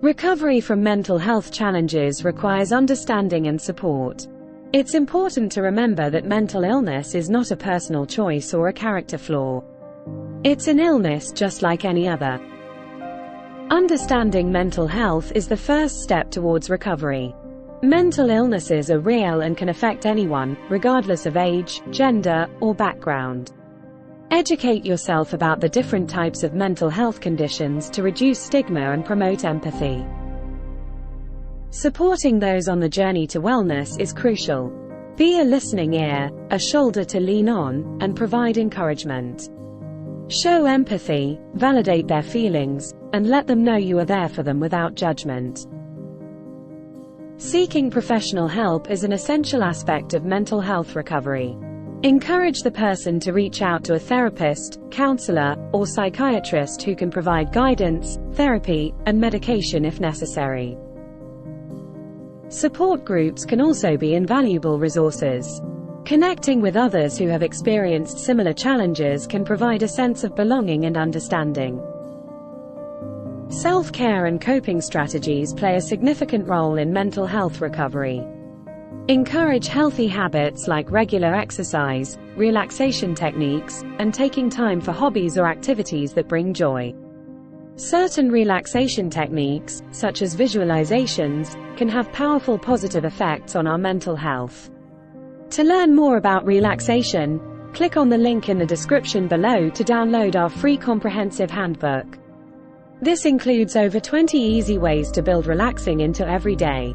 Recovery from mental health challenges requires understanding and support. It's important to remember that mental illness is not a personal choice or a character flaw. It's an illness just like any other. Understanding mental health is the first step towards recovery. Mental illnesses are real and can affect anyone, regardless of age, gender, or background. Educate yourself about the different types of mental health conditions to reduce stigma and promote empathy. Supporting those on the journey to wellness is crucial. Be a listening ear, a shoulder to lean on, and provide encouragement. Show empathy, validate their feelings, and let them know you are there for them without judgment. Seeking professional help is an essential aspect of mental health recovery. Encourage the person to reach out to a therapist, counselor, or psychiatrist who can provide guidance, therapy, and medication if necessary. Support groups can also be invaluable resources. Connecting with others who have experienced similar challenges can provide a sense of belonging and understanding. Self-care and coping strategies play a significant role in mental health recovery. Encourage healthy habits like regular exercise, relaxation techniques, and taking time for hobbies or activities that bring joy. Certain relaxation techniques, such as visualizations, can have powerful positive effects on our mental health. To learn more about relaxation, click on the link in the description below to download our free comprehensive handbook. This includes over 20 easy ways to build relaxing into every day.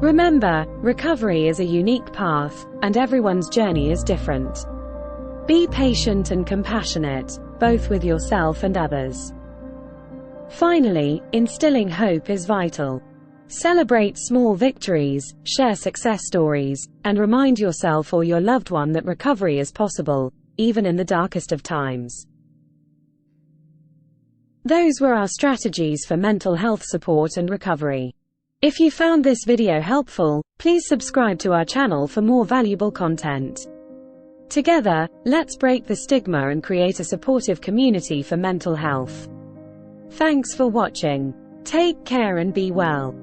Remember, recovery is a unique path, and everyone's journey is different. Be patient and compassionate, both with yourself and others. Finally, instilling hope is vital. Celebrate small victories, share success stories, and remind yourself or your loved one that recovery is possible, even in the darkest of times. Those were our strategies for mental health support and recovery. If you found this video helpful, please subscribe to our channel for more valuable content. Together, let's break the stigma and create a supportive community for mental health. Thanks for watching. Take care and be well.